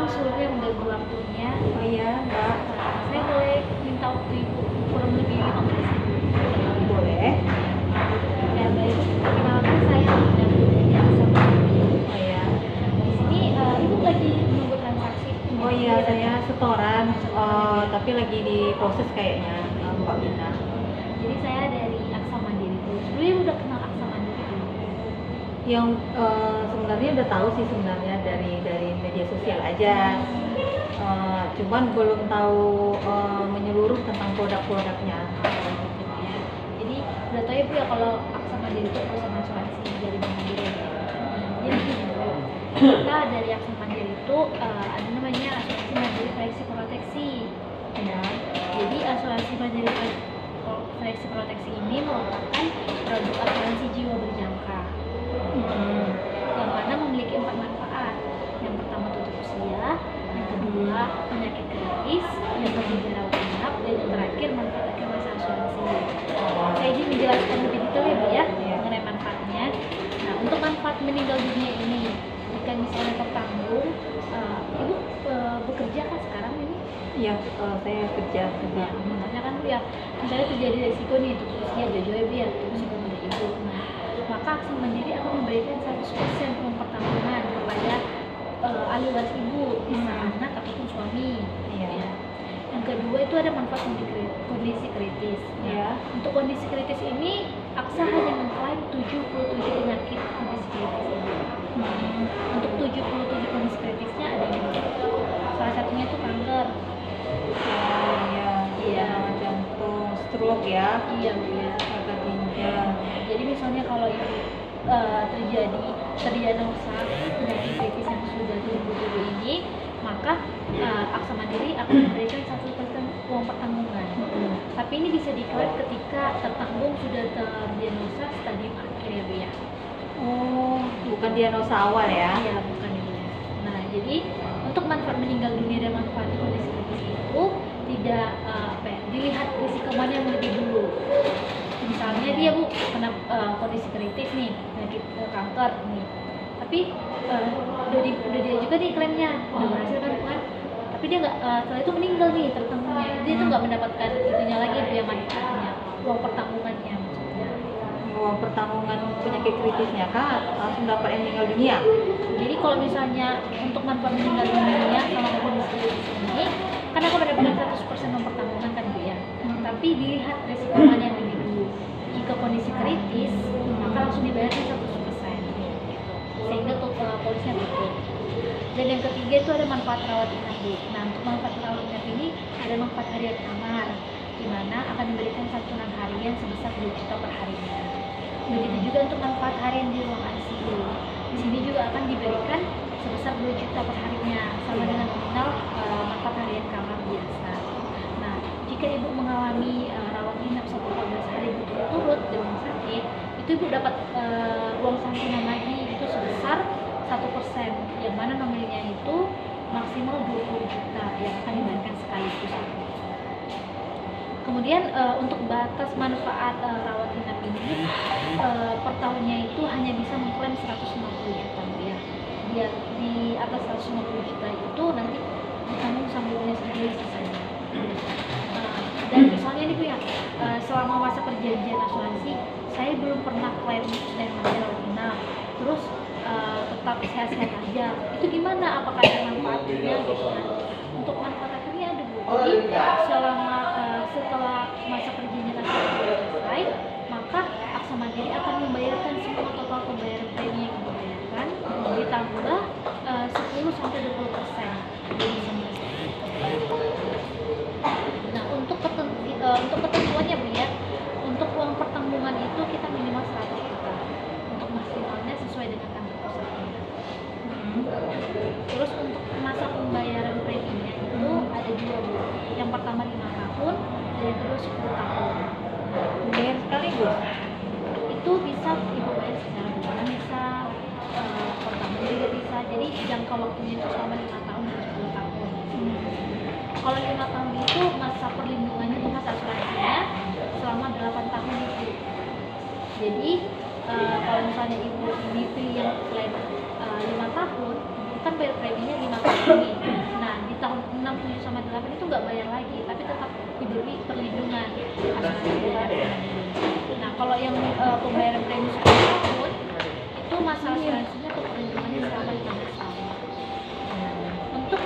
sebelumnya mengganggu waktunya. Oh iya, Mbak. Saya boleh minta waktu Ibu kurang lebih 15 menit? Boleh. Ya baik, perkenalkan saya Linda dari Aksa Mandiri. Oh iya. Di sini Ibu lagi menunggu transaksi. Oh iya, saya setoran, tapi lagi diproses kayaknya, Mbak Bina. Jadi saya dari Aksa Mandiri itu. Sebelumnya Ibu udah kenal Aksa Mandiri belum? Yang sebenarnya udah tahu sih sebenarnya dari media sosial aja. Cuman belum tahu menyeluruh tentang produk-produknya. Jadi udah tahu ya Bu ya kalau Aksa Mandiri itu perusahaan asuransi dari Bank Mandiri ya. Jadi kita dari Aksa Mandiri itu ada namanya asuransi Mandiri Flexi Proteksi. Ya. Jadi asuransi Mandiri Flexi Proteksi ini merupakan produk asuransi jiwa berjangka yang mana memiliki 4 manfaat. Yang pertama tutup usia, yang kedua penyakit kritis, yang ketiga rawat inap, dan yang terakhir manfaat akhir masa asuransi. Saya izin menjelaskan lebih detail ya Bu ya mengenai manfaatnya. Nah, untuk manfaat meninggal dunia ini, jika misalnya tertanggung, Ibu bekerja kan sekarang ini? Iya, saya kerja juga. Misalnya kan Bu ya, misalnya terjadi resiko nih tutup usia jojo ya Bu ya, resiko pada Ibu. Nah, maka Aksa Mandiri akan memberikan 100% uang pertanggungan kepada ahli waris Ibu, bisa anak ataupun suami. Iya. Ya. Yang kedua itu ada manfaat kondisi kritis. Iya. Untuk kondisi kritis ini, Aksa hanya mengklaim 77 penyakit kondisi kritis ini. Untuk 77 kondisi kritisnya ada ini. Salah satunya itu kanker. Iya, jantung, stroke ya. Iya, iya. Gagal ginjal. Jadi misalnya kalau Ibu terdiagnosa penyakit kritis yang sudah tumbuh ini, maka Aksa Mandiri akan memberikan 1% uang pertanggungan. Tapi ini bisa diklaim ketika tertanggung sudah terdiagnosa stadium akhir ya Bu ya. Oh, bukan diagnosa awal ya? Iya, bukan Ibu. Nah, jadi untuk manfaat meninggal dunia dan manfaat kondisi kritis itu tidak dilihat risiko mana yang lebih dulu. Misalnya dia Bu kena kondisi kritis nih, penyakit kanker nih. Tapi udah dia juga nih klaimnya, udah berhasil kan? Tapi dia nggak setelah itu meninggal nih tertanggungnya. Dia tuh nggak mendapatkan itunya lagi dia manfaatnya, uang pertanggungannya maksudnya. Uang pertanggungan penyakit kritisnya kak langsung dapat yang meninggal dunia. Jadi kalau misalnya untuk manfaat meninggal dunia sama kondisi kritis ini, kan aku mendapatkan 100% uang pertanggungan kan Bu ya. Tapi dilihat resiko mana yang lebih dulu. Jika kondisi kritis, maka langsung dibayarkan 100%. Gitu. Sehingga untuk polisnya tutup. Dan yang ketiga itu ada manfaat rawat inap Bu. Nah, untuk manfaat rawat inap ini ada manfaat harian kamar, di mana akan diberikan santunan harian sebesar 2 juta per harinya. Begitu juga untuk manfaat harian di ruang ICU. Di sini juga akan diberikan sebesar 2 juta per harinya, sama dengan nominal manfaat harian kamar biasa. Nah, jika Ibu mengalami rawat inap 14 hari berturut-turut dengan sakit, itu Ibu dapat uang santunan lagi itu sebesar 1%, yang mana nominalnya itu maksimal 20 juta yang akan dibayarkan sekaligus. Kemudian untuk batas manfaat rawat inap ini per tahunnya itu hanya bisa mengklaim 150 juta ya. Di atas 150 juta itu nanti ditanggung sama ibunya sendiri sisanya. Dan misalnya nih Bu ya, selama masa perjanjian asuransi saya belum pernah klaim dan rawat inap, terus tetap sehat-sehat aja. Itu gimana? Apakah ada manfaatnya gitu kan? Untuk manfaat akhirnya ada Bu. Jadi setelah masa perjanjian asuransi selesai, maka Aksa Mandiri akan membayarkan semua total pembayaran premi yang dibayarkan ditambah 10-20%. Nah, untuk ketentuannya Bu ya, untuk uang pertanggungan itu kita minimal 100 juta. Untuk maksimalnya sesuai dengan tanggal perusahaan. Terus untuk masa pembayaran preminya itu ada 2 Bu. Yang pertama 5 tahun dan yang kedua 10 tahun. Bayar sekaligus? Itu bisa Ibu bayar secara bulanan, bisa per tahun juga bisa. Jadi jangka waktunya itu selama 5 tahun dan 10 tahun. Kalau 5 tahun itu masa perlindungannya itu masa asuransinya selama 8 tahun itu. Jadi kalau misalnya Ibu ini pilih yang klaim 5 tahun, kan bayar preminya 5 tahun ini. nggak bayar lagi, tapi tetap diberi perlindungan asuransi bayar dulu. Nah kalau yang pembayaran premi 10 tahun itu masa asuransinya atau perlindungannya selama 15 tahun. Untuk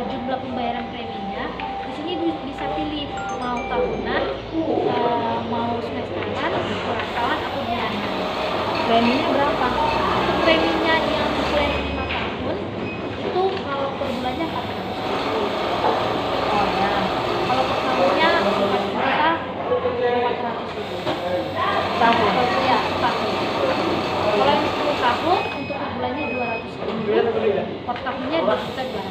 jumlah pembayaran preminya di sini bisa pilih mau tahunan, mau semesteran, kuartalan atau bulanan. Preminya berapa? Untuk preminya yang plan 5 tahun itu kalau per bulannya 400. Oh ya, Kalau per tahunnya 4.400.000. tahun. Ya, tahun. Kalau yang 10 tahun untuk per bulannya 200.000. Per tahunnya 2.200.000.